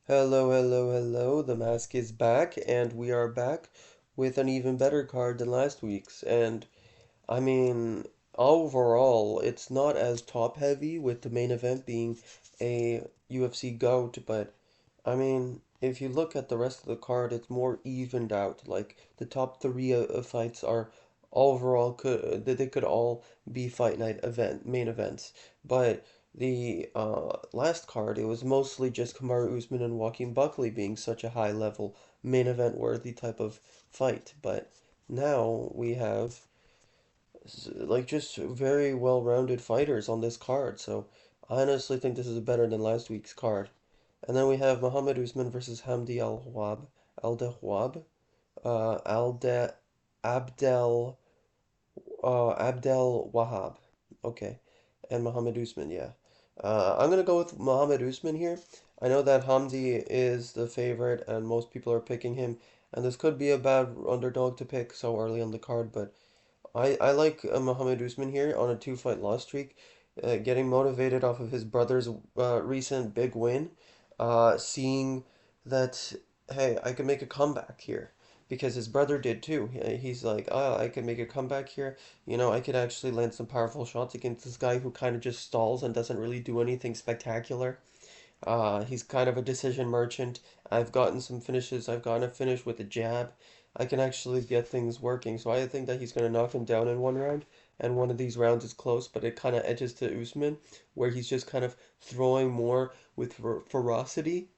Hello, hello, hello. The mask is back, and we are back with an even better card than last week's. And I mean, overall, it's not as top heavy with the main event being a UFC GOAT, but I mean, if you look at the rest of the card, it's more evened out. Like the top three fights are overall could they could all be fight night event main events, but the last card it was mostly just Kamaru Usman and Joaquin Buckley being such a high level main event worthy type of fight. But now we have like just very well-rounded fighters on this card. So I honestly think this is better than last week's card. And then we have Muhammad Usman versus Hamdi Al-Dahwab, Alde, Abdel, Abdel Wahab. Okay. And Muhammad Usman, yeah. I'm gonna go with Muhammad Usman here. I know that Hamdi is the favorite and most people are picking him, and this could be a bad underdog to pick so early on the card, but I like Muhammad Usman here on a two-fight loss streak, getting motivated off of his brother's recent big win, seeing that, hey, I can make a comeback here because his brother did too. He's like, oh, I can make a comeback here. I could actually land some powerful shots against this guy who kind of just stalls and doesn't really do anything spectacular. He's kind of a decision merchant. I've gotten some finishes. I've gotten a finish with a jab. I can actually get things working. So I think that he's going to knock him down in one round. And one of these rounds is close, but it kind of edges to Usman, where he's just kind of throwing more with ferocity.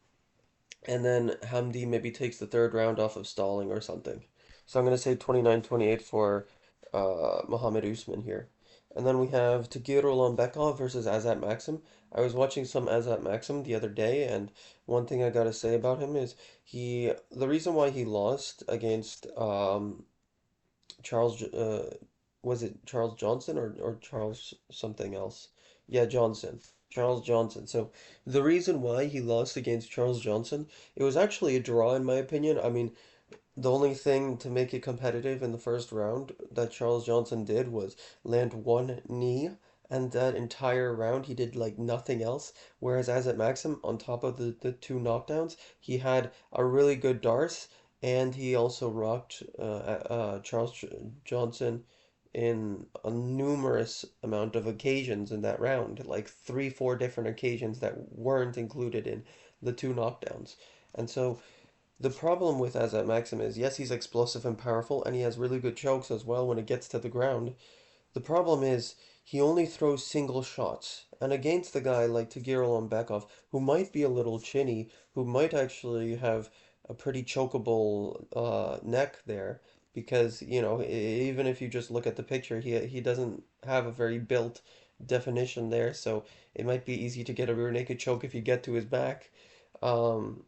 And then Hamdi maybe takes the third round off of stalling or something. So I'm going to say 29-28 for Muhammad Usman here. And then we have Tagir Ulanbekov versus Azat Maxim. I was watching some Azat Maxim the other day, and one thing I gotta say about him is the reason why he lost against Charles, was it Charles Johnson or Charles something else? Yeah, Johnson. Charles Johnson. So the reason why he lost against Charles Johnson, it was actually a draw in my opinion. I mean, the only thing to make it competitive in the first round that Charles Johnson did was land one knee, and that entire round he did like nothing else. Whereas Azat Maxim, on top of the two knockdowns, he had a really good Darce, and he also rocked Johnson in a numerous amount of occasions in that round, like three, four different occasions that weren't included in the two knockdowns. And so the problem with Azat Maxim is, yes, he's explosive and powerful, and he has really good chokes as well when it gets to the ground. The problem is, he only throws single shots. And against a guy like Tagir Ulanbekov, who might be a little chinny, who might actually have a pretty chokeable neck there, because, even if you just look at the picture, he doesn't have a very built definition there, so it might be easy to get a rear naked choke if you get to his back. Um,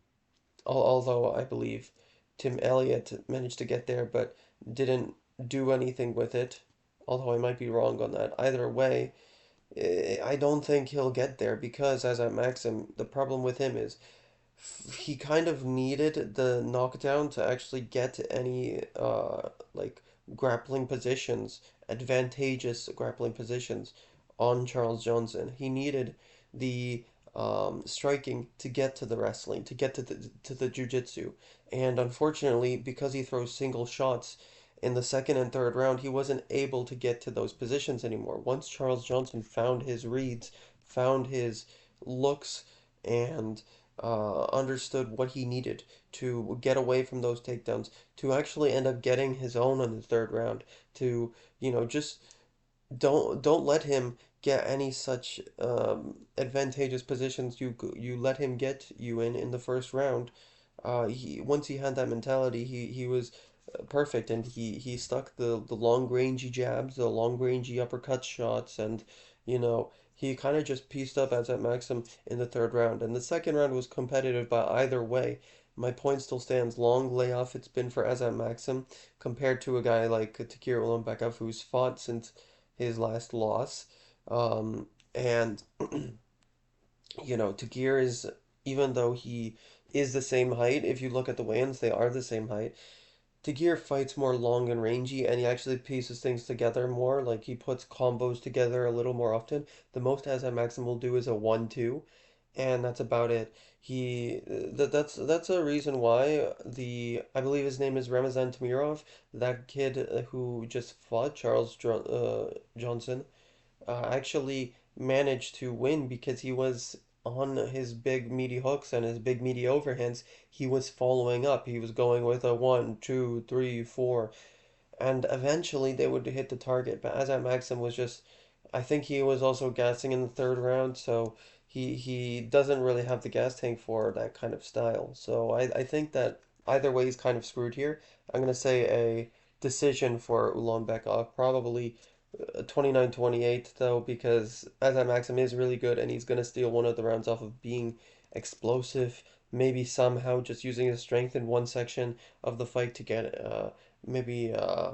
although I believe Tim Elliott managed to get there but didn't do anything with it. Although I might be wrong on that. Either way, I don't think he'll get there because, as I Maxim, the problem with him is he kind of needed the knockdown to actually get any like grappling positions, advantageous grappling positions on Charles Johnson. He needed the striking to get to the wrestling, to get to the jiu-jitsu. And unfortunately, because he throws single shots in the second and third round, he wasn't able to get to those positions anymore. Once Charles Johnson found his reads, found his looks, and understood what he needed to get away from those takedowns, to actually end up getting his own in the third round, to, just don't let him get any such advantageous positions you let him get you in the first round. Once he had that mentality, he was perfect, and he stuck the long rangey jabs, the long rangey uppercut shots, and he kind of just pieced up as at Maxim in the third round. And the second round was competitive, but either way, my point still stands. Long layoff it's been for Azat Maxim compared to a guy like Takir Ulanbekov who's fought since his last loss. And Takir is, even though he is the same height, if you look at the weigh-ins, they are the same height. Tagir fights more long and rangy, and he actually pieces things together more. Like he puts combos together a little more often. The most Azat Maxim will do is a 1-2, and that's about it. That's a reason why the I believe his name is Ramazan Tamirov, that kid who just fought Johnson, actually managed to win because he was on his big meaty hooks and his big meaty overhands. He was following up. He was going with a one, two, three, four, and eventually they would hit the target. But Azat Maxim was just, I think he was also gassing in the third round, so he doesn't really have the gas tank for that kind of style. So I think that either way he's kind of screwed here. I'm gonna say a decision for Ulanbekov, probably 29-28 though, because Azat Maxim is really good and he's gonna steal one of the rounds off of being explosive. Maybe somehow just using his strength in one section of the fight to get maybe I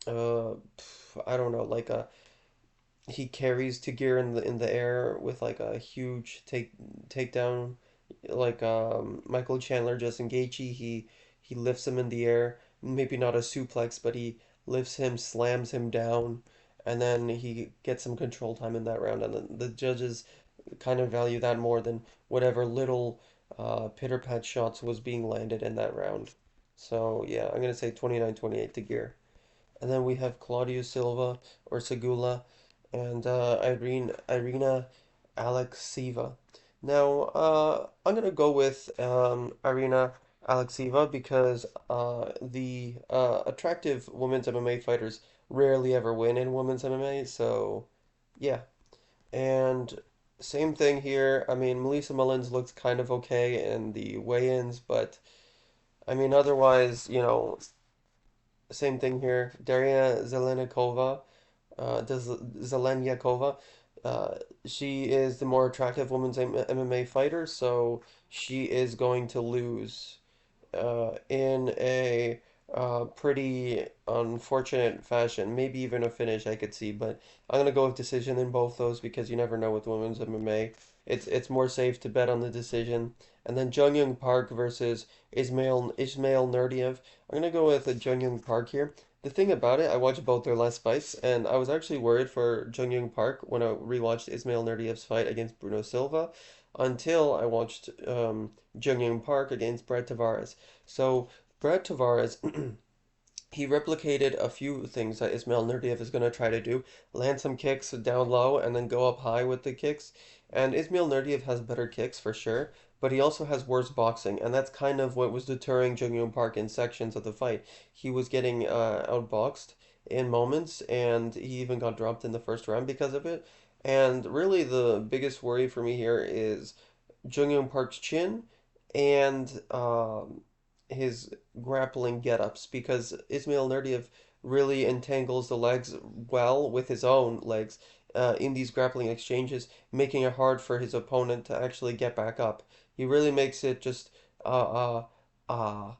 don't know, like a he carries Tagir in the air with like a huge takedown, like Michael Chandler Justin Gaethje. He lifts him in the air, maybe not a suplex, but he lifts him, slams him down, and then he gets some control time in that round. And the judges kind of value that more than whatever little pitter pat shots was being landed in that round. So yeah, I'm gonna say 29-28 Tagir. And then we have Claudio Silva or Segula and Irina Alexeva. Now, I'm gonna go with Irina Alexeva because the attractive women's MMA fighters rarely ever win in women's MMA. So, yeah. And same thing here. I mean, Melissa Mullins looks kind of okay in the weigh-ins, but I mean, otherwise, same thing here. Daria Zelenikova Zeleniakova. Uh, she is the more attractive women's MMA fighter, so she is going to lose in a pretty unfortunate fashion. Maybe even a finish I could see, but I'm gonna go with decision in both those because you never know with women's MMA. It's more safe to bet on the decision. And then Jung Young Park versus Ismail Nurdiev. I'm gonna go with Jung Young Park here. The thing about it, I watched both their last fights, and I was actually worried for Jung Young Park when I rewatched Ismail Nurdiev's fight against Bruno Silva, until I watched Jung Young Park against Brad Tavares. So Brad Tavares, he replicated a few things that Ismail Nurdiev is going to try to do. Land some kicks down low and then go up high with the kicks. And Ismail Nurdiev has better kicks for sure, but he also has worse boxing, and that's kind of what was deterring Jung Yoon Park in sections of the fight. He was getting outboxed in moments, and he even got dropped in the first round because of it. And really, the biggest worry for me here is Jung Yoon Park's chin and his grappling get-ups because Ismail Nurdiev really entangles the legs well with his own legs in these grappling exchanges, making it hard for his opponent to actually get back up. He really makes it just uh, uh, uh,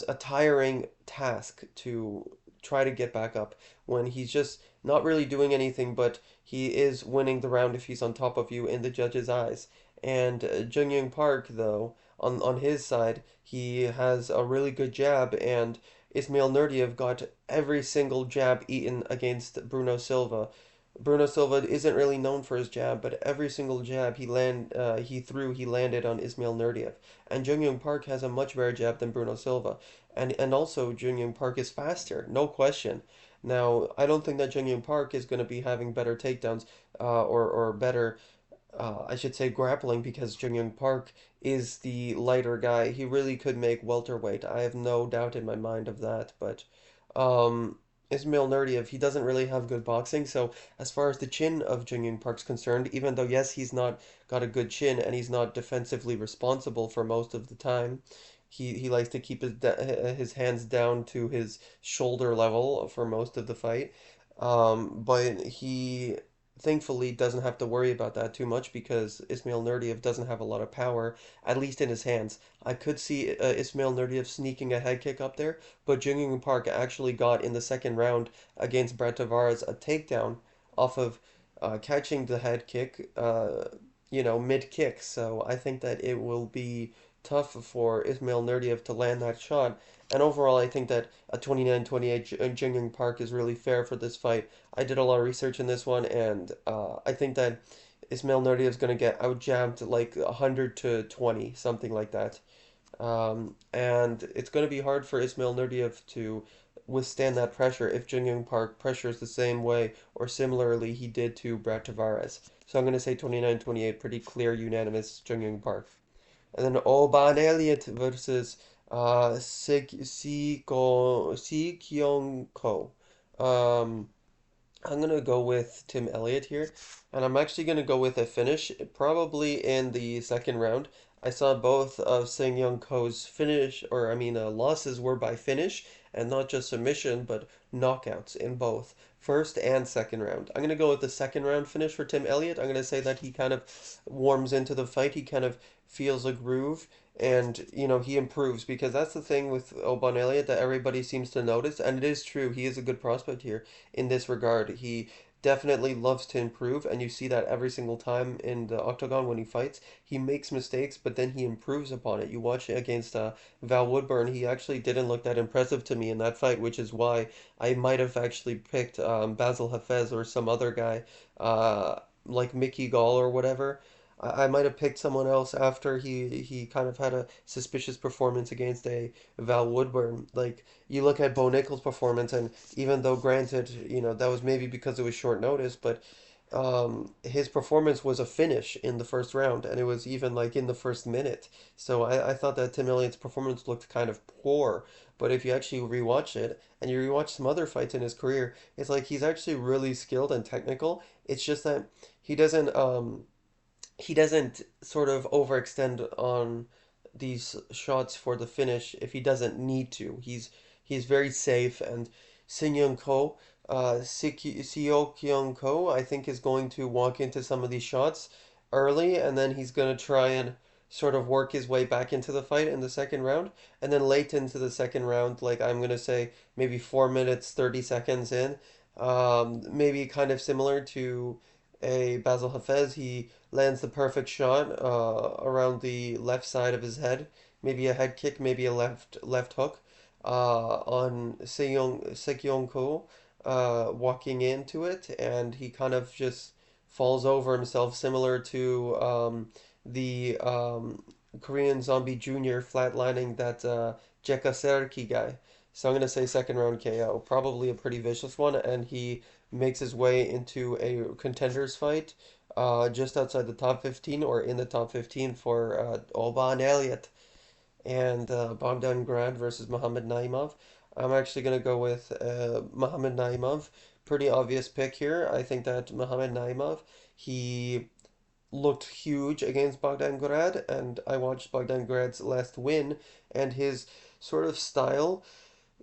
a tiring task to try to get back up when he's just not really doing anything, but he is winning the round if he's on top of you in the judge's eyes. And Jung Young Park, though, on his side, he has a really good jab, and Ismail Nurdiev got every single jab eaten against Bruno Silva. Bruno Silva isn't really known for his jab, but every single jab he landed on Ismail Nurdiev. And Jung Young Park has a much better jab than Bruno Silva, and also Jung Young Park is faster, no question. Now, I don't think that Jung Young Park is going to be having better takedowns or better I should say grappling because Jung Young Park is the lighter guy. He really could make welterweight. I have no doubt in my mind of that. But Ismail Nurdiev, he doesn't really have good boxing. So as far as the chin of Jung Young Park's concerned, even though yes, he's not got a good chin and he's not defensively responsible for most of the time, he likes to keep his hands down to his shoulder level for most of the fight. But he thankfully doesn't have to worry about that too much because Ismail Nurdiev doesn't have a lot of power, at least in his hands. I could see Ismail Nurdiev sneaking a head kick up there, but Jung Young Park actually got in the second round against Brad Tavares a takedown off of catching the head kick, mid kick. So I think that it will be tough for Ismail Nurdiev to land that shot. And overall, I think that a 29-28 Jung Young Park is really fair for this fight. I did a lot of research in this one, and I think that Ismail Nurdiev's going to get out jammed like 100-20, something like that. And it's going to be hard for Ismail Nurdiev to withstand that pressure if Jung Young Park pressures the same way or similarly he did to Brad Tavares. So I'm going to say 29-28, pretty clear, unanimous Jung Young Park. And then Oban Elliott versus Si Kyung Ko. Um, I'm gonna go with Tim Elliott here, and I'm actually gonna go with a finish, probably in the second round. I saw both of Sing Young Ko's finish, or I mean, losses were by finish, and not just submission, but knockouts in both first and second round. I'm gonna go with the second round finish for Tim Elliott. I'm gonna say that he kind of warms into the fight. He kind of feels a groove, and he improves because that's the thing with Oban Elliott that everybody seems to notice, and it is true. He is a good prospect here in this regard. He definitely loves to improve, and you see that every single time in the octagon when he fights. He makes mistakes, but then he improves upon it. You watch it against Val Woodburn, he actually didn't look that impressive to me in that fight, which is why I might have actually picked Basil Hafez or some other guy, like Mickey Gall or whatever. I might have picked someone else after he kind of had a suspicious performance against a Val Woodburn. Like you look at Bo Nickal's performance, and even though granted, that was maybe because it was short notice, but his performance was a finish in the first round, and it was even like in the first minute. So I thought that Tim Elliott's performance looked kind of poor. But if you actually rewatch it and you rewatch some other fights in his career, it's like he's actually really skilled and technical. It's just that he doesn't he doesn't sort of overextend on these shots for the finish if he doesn't need to. He's very safe, and Sin Young Ko, Seo Kyung Ko, I think is going to walk into some of these shots early, and then he's going to try and sort of work his way back into the fight in the second round, and then late into the second round, like I'm going to say maybe 4 minutes 30 seconds in, maybe kind of similar to a Basil Hafez, he lands the perfect shot around the left side of his head, maybe a head kick, maybe a left hook on Sekyong Ko walking into it, and he kind of just falls over himself, similar to the Korean Zombie Junior flatlining that Jekka Serki guy. So I'm gonna say second round KO, probably a pretty vicious one, and he makes his way into a contenders fight just outside the top 15 or in the top 15 for Oban Elliott and Bogdan Grad versus Muhammad Naimov. I'm actually going to go with Muhammad Naimov. Pretty obvious pick here. I think that Muhammad Naimov, he looked huge against Bogdan Grad, and I watched Bogdan Grad's last win, and his sort of style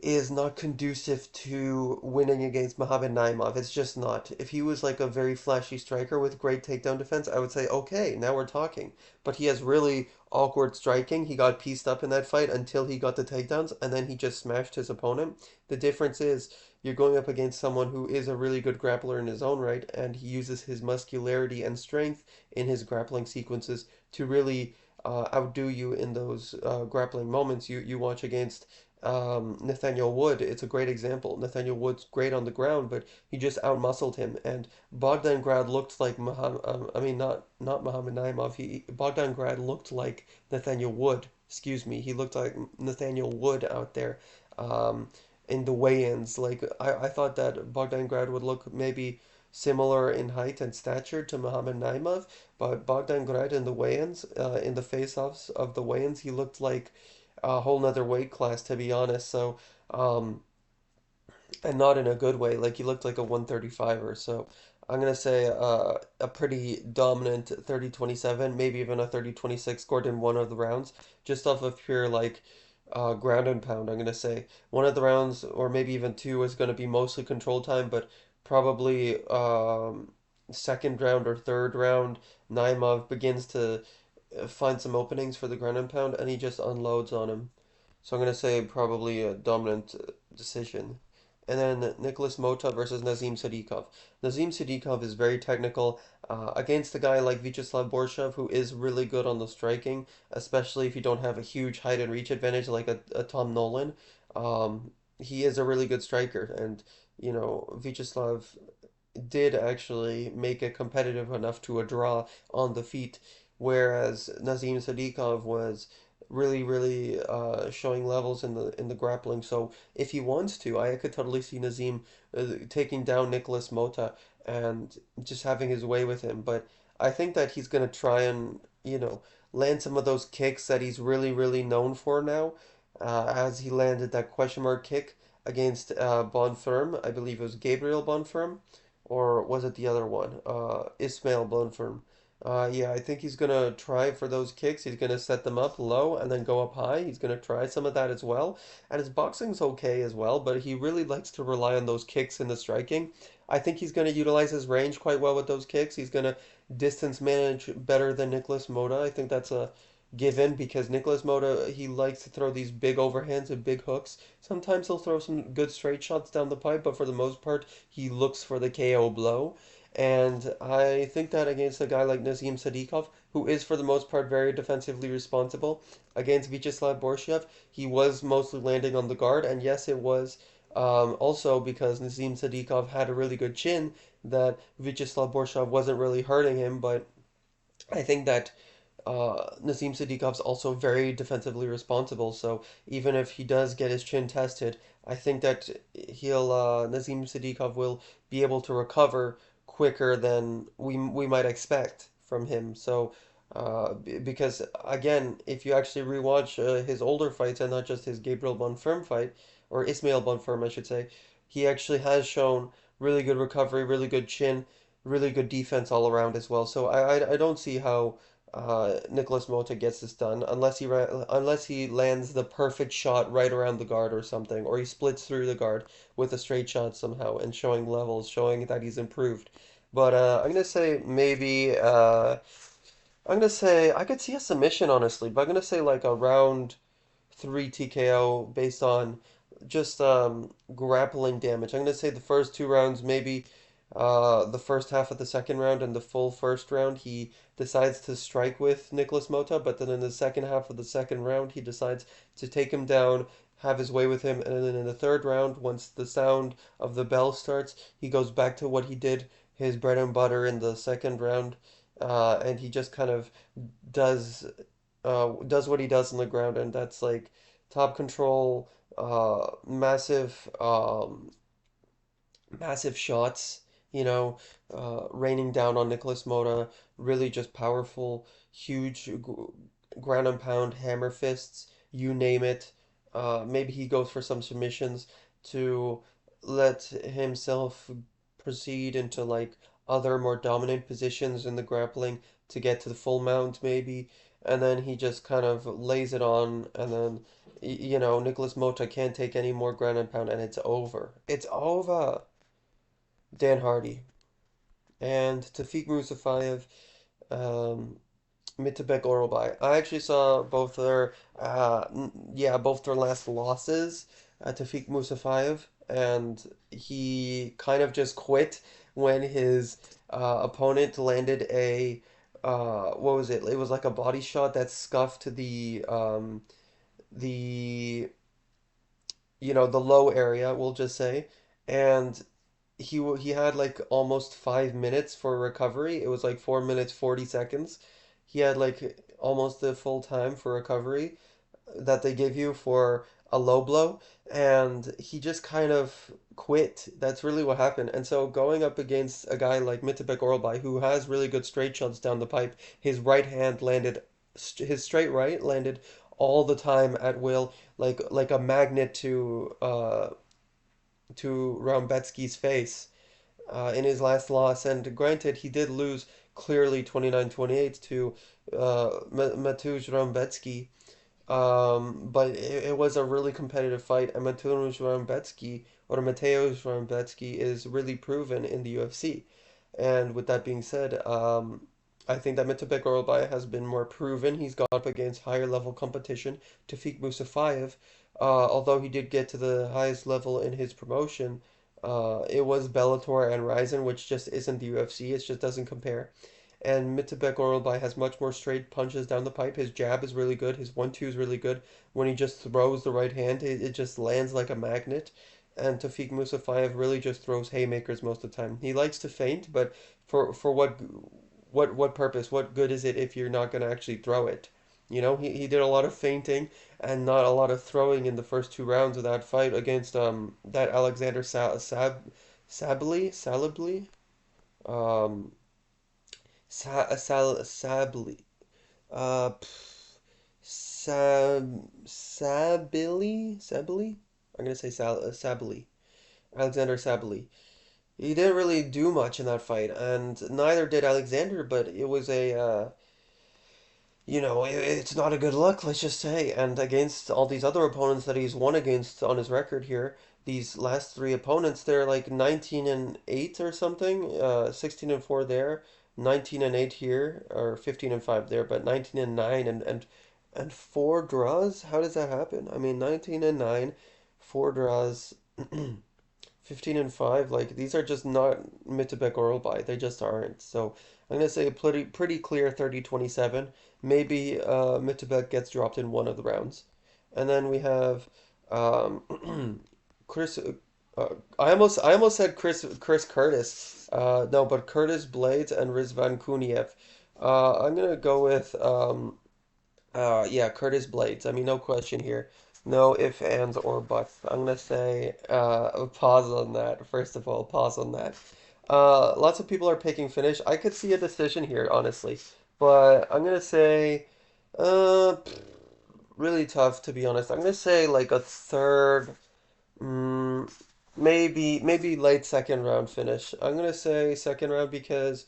is not conducive to winning against Muhammad Naimov. It's just not. If he was like a very flashy striker with great takedown defense, I would say, okay, now we're talking. But he has really awkward striking. He got pieced up in that fight until he got the takedowns, and then he just smashed his opponent. The difference is you're going up against someone who is a really good grappler in his own right, and he uses his muscularity and strength in his grappling sequences to really outdo you in those grappling moments. You watch against Nathaniel Wood, it's a great example. Nathaniel Wood's great on the ground, but he just outmuscled him. And Bogdan Grad looked like I mean, not Muhammad Naimov. Bogdan Grad looked like Nathaniel Wood. Excuse me. He looked like Nathaniel Wood out there, in the weigh-ins. Like I thought that Bogdan Grad would look maybe similar in height and stature to Muhammad Naimov, but Bogdan Grad in the weigh-ins, in the face-offs of the weigh-ins, he looked like a whole nother weight class, to be honest. So, um, and not in a good way. Like he looked like a 135 or so. I'm gonna say a pretty dominant 30-27, maybe even a 30-26 scored in one of the rounds, just off of pure like ground and pound. I'm gonna say one of the rounds, or maybe even two, is gonna be mostly control time, but probably second round or third round, Naimov begins to find some openings for the ground and pound, and he just unloads on him. So I'm going to say probably a dominant decision. And then Nicholas Mota versus Nazim Sadikov. Nazim Sadikov is very technical against a guy like Vyacheslav Borshev, who is really good on the striking, especially if you don't have a huge height and reach advantage like a Tom Nolan. He is a really good striker, and Vyacheslav did actually make it competitive enough to a draw on the feet, whereas Nazim Sadikov was really showing levels in the grappling. So if he wants to, I could totally see Nazim taking down Nicholas Mota and just having his way with him. But I think that he's gonna try and, land some of those kicks that he's really known for now, as he landed that question mark kick against Bonfirm. I believe it was Gabriel Bonfirm, or was it the other one? Ismail Bonfirm. Yeah, I think he's gonna try for those kicks. He's gonna set them up low and then go up high. He's gonna try some of that as well. And his boxing's okay as well, but he really likes to rely on those kicks in the striking. I think he's gonna utilize his range quite well with those kicks. He's gonna distance manage better than Nicholas Mota. I think that's a given because Nicholas Mota, he likes to throw these big overhands and big hooks. Sometimes he'll throw some good straight shots down the pipe, but for the most part, he looks for the KO blow. And I think that against a guy like Nazim Sadikov, who is for the most part very defensively responsible, against Vyacheslav Borshev, he was mostly landing on the guard. And yes, it was also because Nazim Sadikov had a really good chin that Vyacheslav Borshev wasn't really hurting him. But I think that Nazim Sadikov's also very defensively responsible, so even if he does get his chin tested, I think that Nazim Sadikov will be able to recover quicker than we might expect from him. So, because again, if you actually rewatch his older fights and not just his Gabriel Bonfirm fight, or Ismail Bonfirm, I should say, he actually has shown really good recovery, really good chin, really good defense all around as well. So I don't see how Nicholas Mota gets this done unless he lands the perfect shot right around the guard or something, or he splits through the guard with a straight shot somehow and showing levels, showing that he's improved. But I'm gonna say maybe I'm gonna say I could see a submission honestly, but I'm gonna say like a round three TKO based on just grappling damage. I'm gonna say the first two rounds, maybe the first half of the second round and the full first round, he decides to strike with Nicholas Mota, but then in the second half of the second round, he decides to take him down, have his way with him, and then in the third round, once the sound of the bell starts, he goes back to what he did, his bread and butter in the second round, and he just kind of does does what he does on the ground, and that's like top control, massive, massive shots, raining down on Nicholas Mota, really just powerful, huge ground and pound hammer fists, you name it. Maybe he goes for some submissions to let himself proceed into like other more dominant positions in the grappling to get to the full mount maybe, and then he just kind of lays it on, and then Nicholas Mota can't take any more ground and pound, and it's over. It's over. Dan Hardy and Tafik Musafayev, um, Mitabek Oralbai. I actually saw both their last losses. Tafik Musafayev, and he kind of just quit when his opponent landed a what was it? It was like a body shot that scuffed the the low area, we'll just say, and he had like almost 5 minutes for recovery. It was like 4 minutes 40 seconds. He had like almost the full time for recovery that they give you for a low blow, and he just kind of quit. That's really what happened. And so going up against a guy like Mitabek Oralbai, who has really good straight shots down the pipe, his right hand landed, his straight right landed all the time at will, like a magnet to Raumbetsky's face in his last loss. And granted, he did lose clearly 29-28 to Mateusz Raumbetsky, but it was a really competitive fight, and Mateusz Raumbetsky, or Mateusz Raumbetsky, is really proven in the UFC. And with that being said, I think that Mitabek Oralbai has been more proven. He's gone up against higher level competition. Tafik Musafayev, although he did get to the highest level in his promotion, it was Bellator and Ryzen, which just isn't the UFC. It just doesn't compare. And Mitabek Oralbai has much more straight punches down the pipe. His jab is really good. His 1-2 is really good. When he just throws the right hand, it just lands like a magnet. and Tafik Musafayev really just throws haymakers most of the time. He likes to feint, but for what purpose? What good is it if you're not going to actually throw it? He did a lot of feinting and not a lot of throwing in the first two rounds of that fight against that Alexander Sably um Sably uh Sabili. I'm gonna say Sabili. Alexander Sabili. He didn't really do much in that fight, and neither did Alexander. But it was it's not a good look, let's just say. And against all these other opponents that he's won against on his record here, these last three opponents, they're like 19 and 8 or something, 16 and 4 there, 19 and 8 here, or 15 and 5 there, but 19 and 9 and four draws? How does that happen? I mean, 19 and 9, four draws, 15 and 5, like these are just not Mitebek or Orlbai. They just aren't. So I'm gonna say a pretty clear 30-27. Maybe Mitebek gets dropped in one of the rounds. And then we have Chris I almost said Chris Curtis. No, but Curtis Blades and Rizvan Kuniev. I'm gonna go with yeah, Curtis Blades. I mean, no question here. No ifs, ands, or buts. I'm gonna say pause on that. First of all, pause on that. Lots of people are picking finish. I could see a decision here, honestly, but I'm gonna say uh, really tough to be honest. I'm gonna say like a third. Mm, maybe late second round finish. I'm gonna say second round because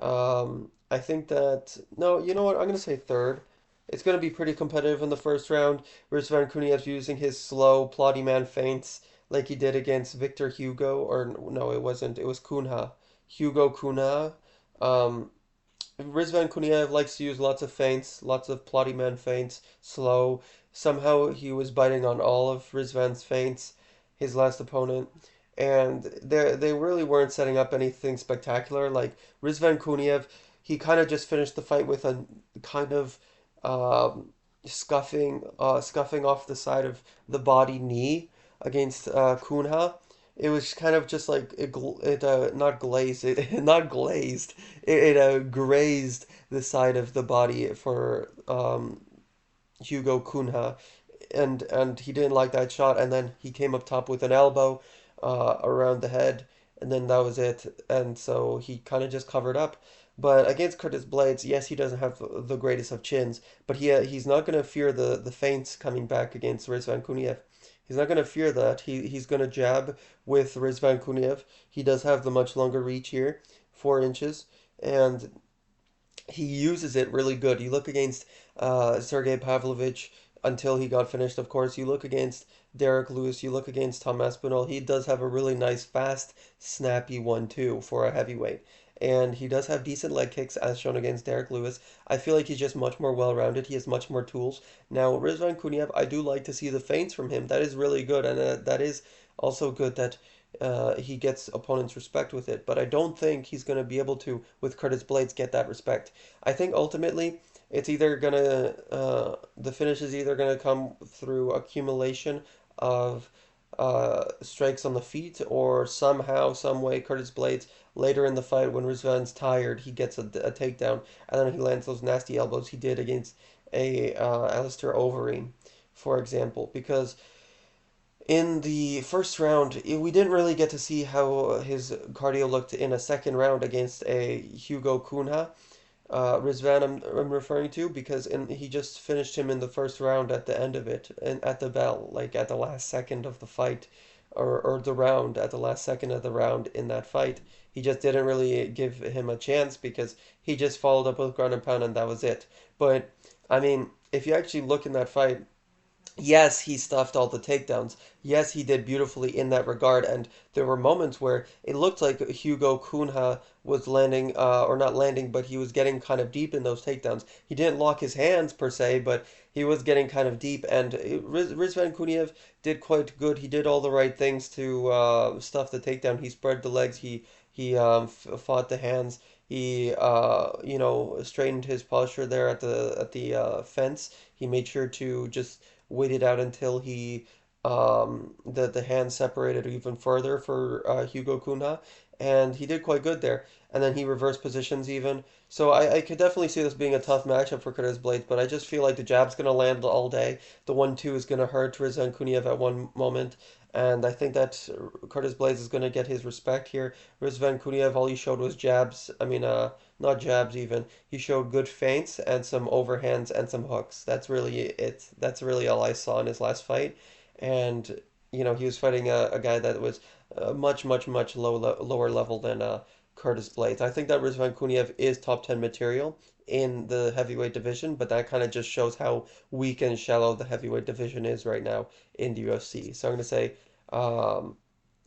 I think that no, you know what? I'm gonna say third. It's gonna be pretty competitive in the first round. Rizvan Kuniev using his slow, plotty man feints like he did against Victor Hugo, or no, it wasn't. It was Kunha. Hugo Kunha. Um, Rizvan Kuniev likes to use lots of feints, lots of plotty man feints, slow. Somehow he was biting on all of Rizvan's feints, his last opponent, and they really weren't setting up anything spectacular. Like Rizvan Kuniev, he kind of just finished the fight with a kind of um, scuffing off the side of the body knee against Kunha. It was kind of just like it not glazed it not glazed it grazed the side of the body for Hugo Cunha, and he didn't like that shot, and then he came up top with an elbow around the head, and then that was it. And so he kind of just covered up. But against Curtis Blades, yes, he doesn't have the greatest of chins, but he's not going to fear the feints coming back against Rizvan Kuniev. He's not going to fear that. He's going to jab with Rizvan Kuniev. He does have the much longer reach here, 4 inches, and he uses it really good. You look against Sergey Pavlovich until he got finished, of course. You look against Derek Lewis. You look against Tom Aspinall. He does have a really nice, fast, snappy 1-2 for a heavyweight. And he does have decent leg kicks, as shown against Derek Lewis. I feel like he's just much more well-rounded. He has much more tools. Now, Rizvan Kuniev, I do like to see the feints from him. That is really good, and that is also good that he gets opponents' respect with it. But I don't think he's going to be able to, with Curtis Blades, get that respect. I think ultimately the finish is either gonna come through accumulation of strikes on the feet, or somehow, some way, Curtis Blades later in the fight when Rizvan's tired, he gets a takedown, and then he lands those nasty elbows he did against a Alistair Overeem, for example, because in the first round, we didn't really get to see how his cardio looked in a second round against a Hugo Cunha. Rizvan, I'm referring to because he just finished him in the first round at the end of it and at the bell, like at the last second of the fight, or the round at the last second of the round in that fight. He just didn't really give him a chance because he just followed up with ground and pound and that was it. But I mean, if you actually look in that fight, yes, he stuffed all the takedowns. Yes, he did beautifully in that regard. And there were moments where it looked like Hugo Cunha was landing, or not landing, but he was getting kind of deep in those takedowns. He didn't lock his hands per se, but he was getting kind of deep. And Rizvan Kuniev did quite good. He did all the right things to stuff the takedown. He spread the legs. He fought the hands. He straightened his posture there at the fence. He made sure to just waited out until he the hand separated even further for Hugo Cunha, and he did quite good there. And then he reversed positions even. So I could definitely see this being a tough matchup for Curtis Blades, but I just feel like the jab's going to land all day. The 1-2 is going to hurt Rizvan Kuniev at one moment, and I think that Curtis Blades is going to get his respect here. Rizvan Kuniev, all he showed was jabs. I mean, not jabs even. He showed good feints and some overhands and some hooks. That's really it. That's really all I saw in his last fight. And he was fighting a guy that was much lower level than Curtis Blades. I think that Rizvan Kuniev is top 10 material in the heavyweight division, but that kind of just shows how weak and shallow the heavyweight division is right now in the UFC. So I'm going to say um,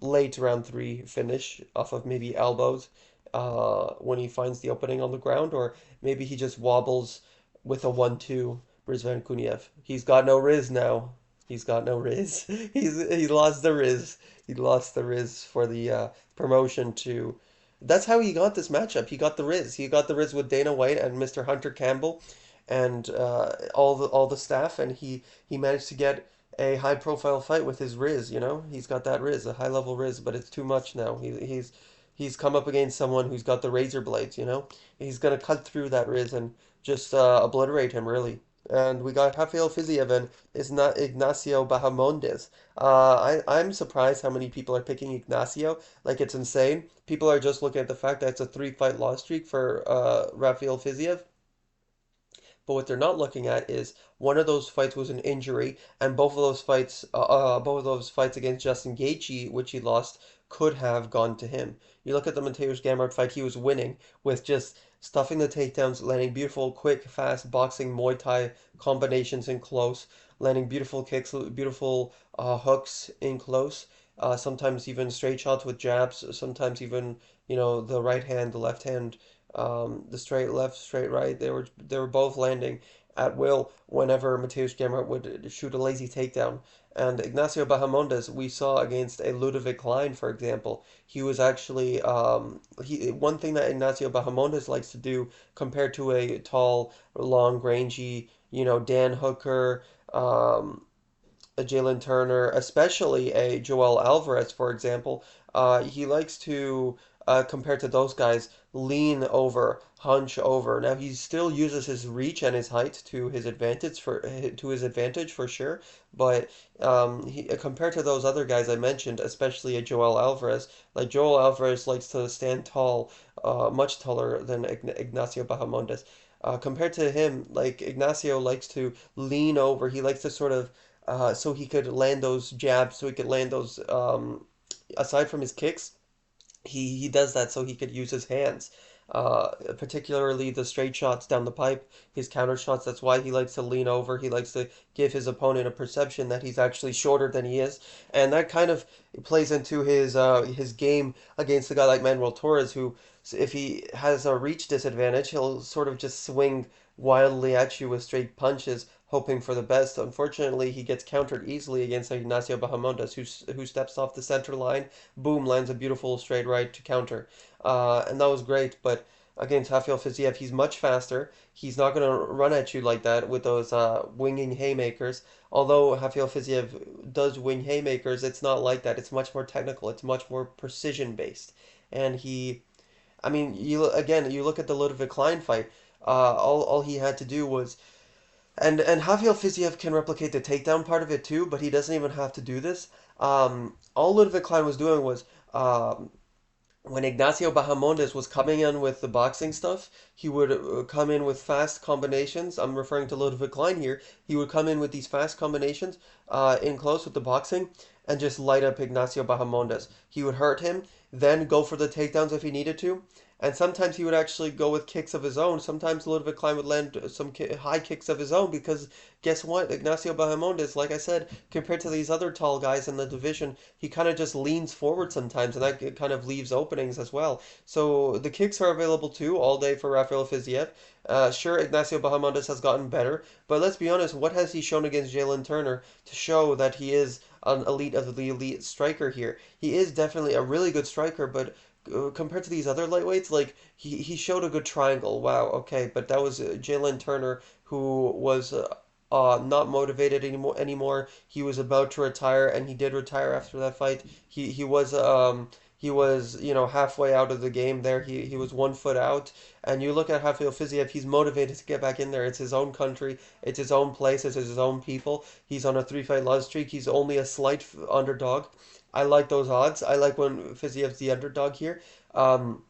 late round three finish off of maybe elbows when he finds the opening on the ground, or maybe he just wobbles with a 1-2 Rizvan Kuniev. He's got no Riz now. He's got no Riz. He lost the Riz. He lost the Riz for the promotion to. That's how he got this matchup. He got the Riz. He got the Riz with Dana White and Mr. Hunter Campbell, and all the staff, and he managed to get a high profile fight with his Riz. He's got that Riz, a high level Riz, but it's too much now. He's come up against someone who's got the razor blades. He's gonna cut through that Riz and just obliterate him really. And we got Rafael Fiziev and is not Ignacio Bahamondes. I'm surprised how many people are picking Ignacio. Like it's insane. People are just looking at the fact that it's a 3 fight loss streak for Rafael Fiziev. But what they're not looking at is one of those fights was an injury, and both of those fights against Justin Gaethje, which he lost, could have gone to him. You look at the Mateusz Gamrot fight; he was winning with just stuffing the takedowns, landing beautiful, quick, fast boxing Muay Thai combinations in close, landing beautiful kicks, beautiful hooks in close. Sometimes even straight shots with jabs. Sometimes even the right hand, the left hand, the straight left, straight right. They were both landing at will whenever Mateusz Gamrot would shoot a lazy takedown. And Ignacio Bahamondes, we saw against a Ludovic Klein, for example, he was actually one thing that Ignacio Bahamondes likes to do compared to a tall, long, rangy, Dan Hooker, a Jalen Turner, especially a Joel Alvarez, for example, he likes to, compared to those guys, lean over, hunch over. Now he still uses his reach and his height to his advantage for sure, but compared to those other guys I mentioned, especially a Joel Alvarez, like Joel Alvarez likes to stand tall, much taller than Ignacio Bahamondes. Compared to him, like Ignacio likes to lean over. He likes to sort of so he could land those jabs, so he could land those aside from his kicks, he does that so he could use his hands, particularly the straight shots down the pipe, his counter shots. That's why he likes to lean over. He likes to give his opponent a perception that he's actually shorter than he is, and that kind of plays into his game against a guy like Manuel Torres, who if he has a reach disadvantage, he'll sort of just swing wildly at you with straight punches, hoping for the best. Unfortunately, he gets countered easily against Ignacio Bahamondes, who steps off the center line, boom, lands a beautiful straight right to counter. And that was great, but against Rafael Fiziev, he's much faster. He's not going to run at you like that with those winging haymakers. Although Rafael Fiziev does wing haymakers, it's not like that. It's much more technical. It's much more precision based. And I mean, you look at the Ludovic Klein fight. All he had to do was, and Rafael Fiziev can replicate the takedown part of it too, but he doesn't even have to do this. All Ludovic Klein was doing was when Ignacio Bahamondes was coming in with the boxing stuff, he would come in with fast combinations. I'm referring to Ludovic Klein here. He would come in with these fast combinations in close with the boxing and just light up Ignacio Bahamondes. He would hurt him, then go for the takedowns if he needed to. And sometimes he would actually go with kicks of his own. Sometimes Ludovic Klein would land some high kicks of his own because guess what? Ignacio Bahamondes, like I said, compared to these other tall guys in the division, he kind of just leans forward sometimes, and that kind of leaves openings as well. So the kicks are available too all day for Rafael Fiziev. Sure, Ignacio Bahamondes has gotten better, but let's be honest, what has he shown against Jalen Turner to show that he is an elite of the elite striker here? He is definitely a really good striker, but compared to these other lightweights, like he showed a good triangle. Wow, okay, but that was Jalen Turner, who was not motivated anymore. He was about to retire, and he did retire after that fight. He was, halfway out of the game there. He was 1 foot out. And you look at Rafael Fiziev, he's motivated to get back in there. It's his own country, it's his own place, it's his own people. He's on a 3 fight loss streak. He's only a slight underdog. I like those odds. I like when Fiziev's the underdog here. Um,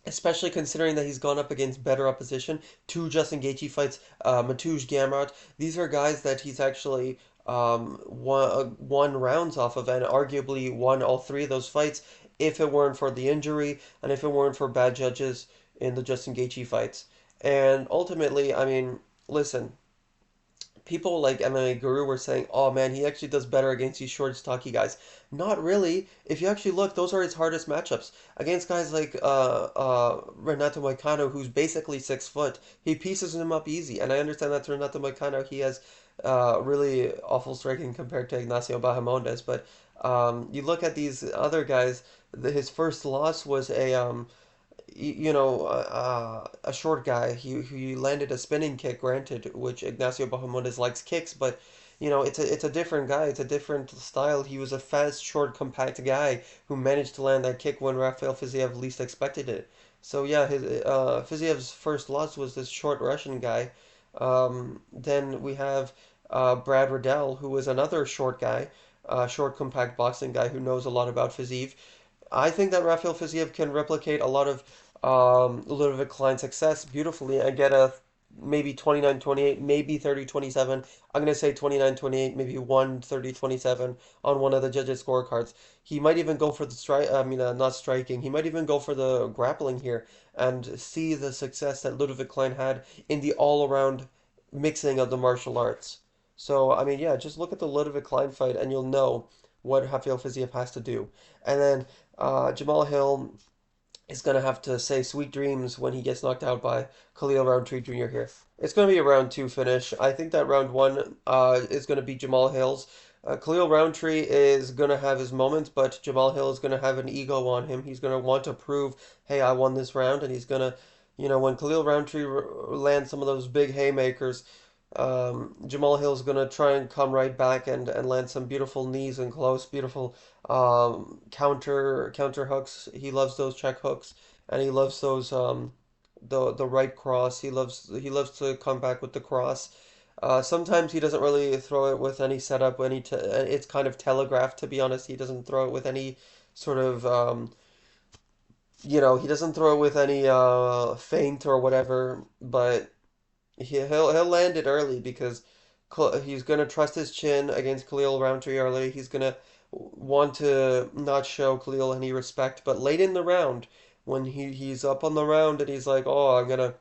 Especially considering that he's gone up against better opposition. Two Justin Gaethje fights, Mateusz Gamrot. These are guys that he's actually won rounds off of, and arguably won all three of those fights if it weren't for the injury and if it weren't for bad judges in the Justin Gaethje fights. And ultimately, I mean, listen, people like MMA Guru were saying, "Oh man, he actually does better against these short, stocky guys." Not really. If you actually look, those are his hardest matchups against guys like Renato Moicano, who's basically 6 foot. He pieces him up easy, and I understand that Renato Moicano he has really awful striking compared to Ignacio Bahamondes, but you look at these other guys. His first loss was a short guy. He landed a spinning kick, granted, which Ignacio Bahamondes likes kicks, but it's a different guy. It's a different style. He was a fast, short, compact guy who managed to land that kick when Rafael Fiziev least expected it. So yeah, his Fiziev's first loss was this short Russian guy. Then we have Brad Riddell, who was another short guy, short, compact boxing guy who knows a lot about Fiziev. I think that Rafael Fiziev can replicate Ludovic Klein's success beautifully and get a maybe 29-28, maybe 30-27. I'm going to say 29-28, maybe 1 30-27 on one of the judges' scorecards. He might even go for the strike, I mean, not striking. He might even go for the grappling here and see the success that Ludovic Klein had in the all-around mixing of the martial arts. So, I mean, yeah, just look at the Ludovic Klein fight and you'll know what Rafael Fiziev has to do. And then Jamal Hill is going to have to say sweet dreams when he gets knocked out by Khalil Rountree Jr. here. It's going to be a round two finish. I think that round one is going to be Jamal Hill's. Khalil Rountree is going to have his moments, but Jamal Hill is going to have an ego on him. He's going to want to prove, hey, I won this round, and he's going to, when Khalil Rountree lands some of those big haymakers, Jamal Hill's gonna try and come right back and land some beautiful knees and close, beautiful counter hooks. He loves those check hooks, and he loves those the right cross. He loves to come back with the cross. Sometimes he doesn't really throw it with any setup. It's kind of telegraphed, to be honest. He doesn't throw it with any sort of he doesn't throw it with any feint or whatever, but he'll land it early because he's gonna trust his chin against Khalil Rountree early. He's gonna want to not show Khalil any respect, but late in the round, when he's up on the round and he's like, "Oh, I'm gonna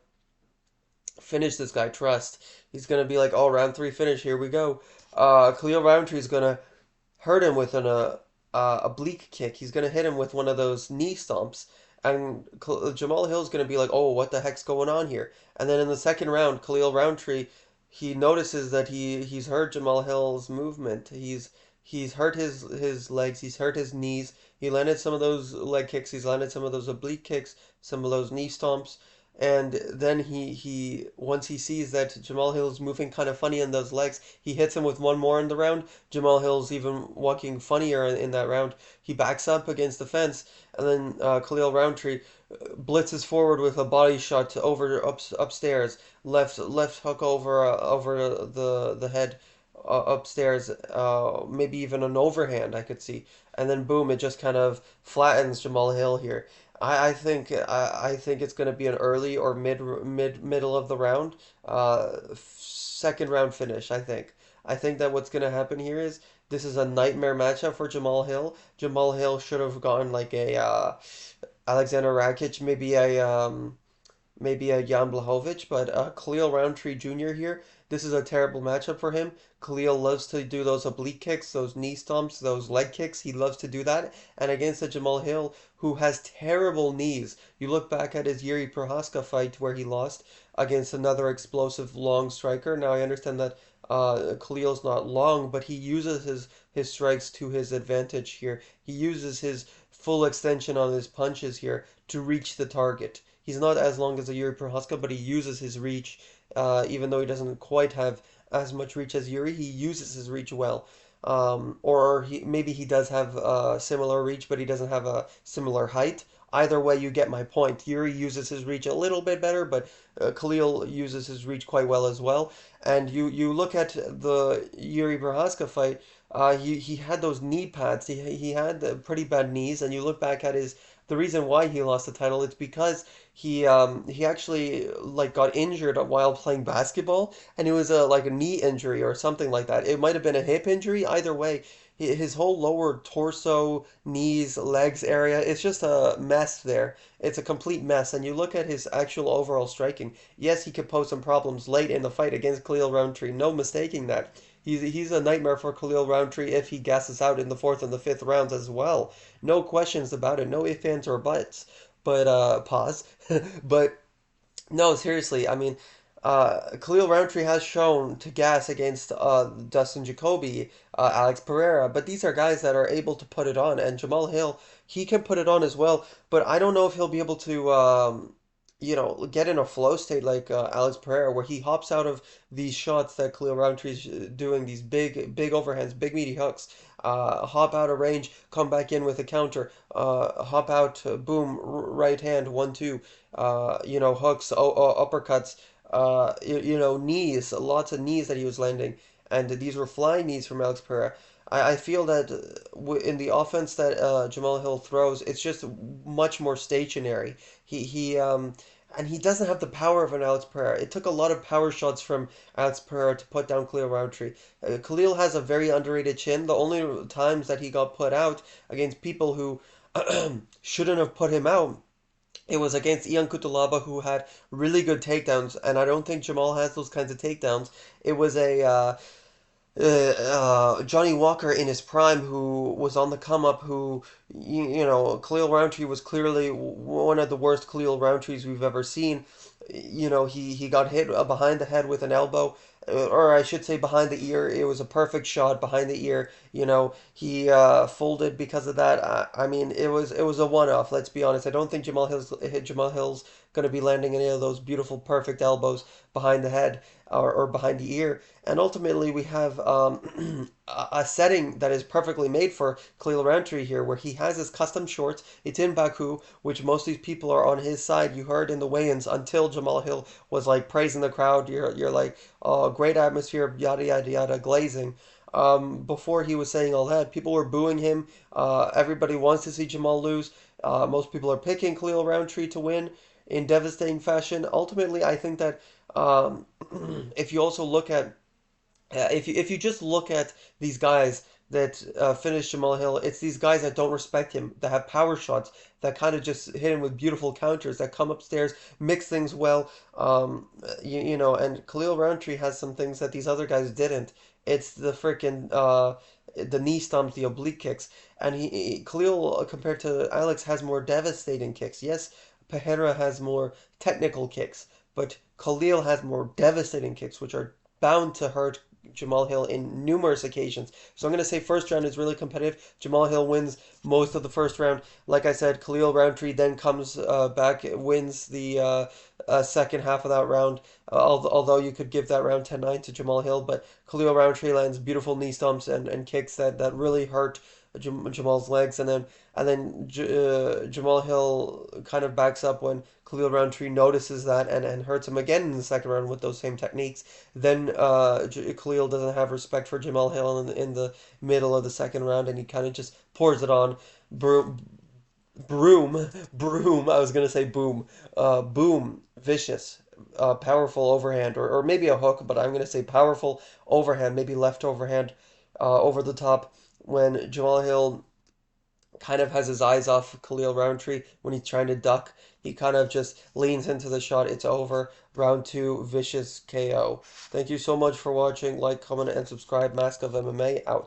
finish this guy, trust." He's gonna be like, "Oh, round three finish, here we go." Khalil Rountree is gonna hurt him with an oblique kick. He's gonna hit him with one of those knee stomps, and Jamal Hill's gonna be like, "Oh, what the heck's going on here?" And then in the second round, Khalil Rountree, he notices that he's hurt Jamal Hill's movement. He's hurt his legs. He's hurt his knees. He landed some of those leg kicks. He's landed some of those oblique kicks, some of those knee stomps. And then he once he sees that Jamal Hill's moving kind of funny in those legs, he hits him with one more in the round. Jamal Hill's even walking funnier in that round. He backs up against the fence, and then Khalil Rountree blitzes forward with a body shot upstairs, left hook over the head upstairs, maybe even an overhand I could see, and then boom, it just kind of flattens Jamal Hill here. I think it's going to be an early or middle of the round, second round finish. I think that what's going to happen here is this is a nightmare matchup for Jamal Hill. Jamal Hill should have gone like a Alexander Rakic, maybe a Jan Blachowicz, but Khalil Rountree Jr. here, this is a terrible matchup for him. Khalil loves to do those oblique kicks, those knee stomps, those leg kicks. He loves to do that. And against a Jamal Hill who has terrible knees. You look back at his Yuri Prohaska fight where he lost against another explosive long striker. Now I understand that Khalil's not long, but he uses his strikes to his advantage here. He uses his full extension on his punches here to reach the target. He's not as long as a Yuri Prohaska, but he uses his reach, even though he doesn't quite have as much reach as Yuri. He uses his reach well. Or maybe he does have similar reach, but he doesn't have a similar height. Either way, you get my point. Yuri uses his reach a little bit better, but Khalil uses his reach quite well as well. And you look at the Yuri Prohaska fight, he had those knee pads. He had pretty bad knees, and you look back at his the reason why he lost the title. It's because he actually like got injured while playing basketball, and it was a like a knee injury or something like that. It might have been a hip injury. Either way, his whole lower torso, knees, legs area, it's just a mess there. It's a complete mess. And you look at his actual overall striking. Yes, he could pose some problems late in the fight against Khalil Rountree. No mistaking that. He's a nightmare for Khalil Rountree if he gasses out in the fourth and the fifth rounds as well. No questions about it. No ifs, ands, or buts. But pause. But no, seriously, I mean, Khalil Rountree has shown to gas against Dustin Jacoby, Alex Pereira, but these are guys that are able to put it on, and Jamal Hill, he can put it on as well, but I don't know if he'll be able to, get in a flow state like Alex Pereira, where he hops out of these shots that Khalil Rountree's doing, these big overhands, big meaty hooks, hop out of range, come back in with a counter, hop out, boom, right hand, 1-2, hooks, uppercuts, knees, lots of knees that he was landing, and these were flying knees from Alex Pereira. I feel that in the offense that Jamal Hill throws, it's just much more stationary. And he doesn't have the power of an Alex Pereira. It took a lot of power shots from Alex Pereira to put down Khalil Rountree. Khalil has a very underrated chin. The only times that he got put out against people who shouldn't have put him out, it was against Ian Kutalaba, who had really good takedowns, and I don't think Jamal has those kinds of takedowns. It was a Johnny Walker in his prime who was on the come up, who, Khalil Rountree was clearly one of the worst Khalil Rountrees we've ever seen. He got hit behind the head with an elbow, or I should say behind the ear. It was a perfect shot behind the ear. He folded because of that. I mean, it was a one-off. Let's be honest. I don't think Jamal Hill's going to be landing any of those beautiful, perfect elbows behind the head or behind the ear. And ultimately, we have a setting that is perfectly made for Khalil Rountree here, where he has his custom shorts. It's in Baku, which most of these people are on his side. You heard in the weigh-ins until Jamal Hill was like praising the crowd. You're like, oh, great atmosphere, yada yada yada, glazing. Before he was saying all that, people were booing him. Everybody wants to see Jamal lose. Most people are picking Khalil Rountree to win in devastating fashion. Ultimately, I think that um, if you also look at if you just look at these guys that finish Jamal Hill, it's these guys that don't respect him, that have power shots, that kind of just hit him with beautiful counters, that come upstairs, mix things well. And Khalil Rountree has some things that these other guys didn't. It's the knee stomps, the oblique kicks, and Khalil compared to Alex has more devastating kicks. Yes, Pereira has more technical kicks, but Khalil has more devastating kicks, which are bound to hurt Jamal Hill in numerous occasions. So I'm going to say first round is really competitive. Jamal Hill wins most of the first round. Like I said, Khalil Rountree then comes back, wins the second half of that round. Although you could give that round 10-9 to Jamal Hill, but Khalil Rountree lands beautiful knee stomps and kicks that really hurt Jamal's legs, and then Jamal Hill kind of backs up when Khalil Rountree notices that and hurts him again in the second round with those same techniques. Then Khalil doesn't have respect for Jamal Hill in the middle of the second round, and he kind of just pours it on. Broom, broom. I was gonna say boom, boom, vicious, powerful overhand, or maybe a hook, but I'm gonna say powerful overhand, maybe left overhand, over the top when Jamal Hill kind of has his eyes off Khalil Rountree when he's trying to duck. He kind of just leans into the shot. It's over. Round two, vicious KO. Thank you so much for watching. Like, comment, and subscribe. Mask of MMA out.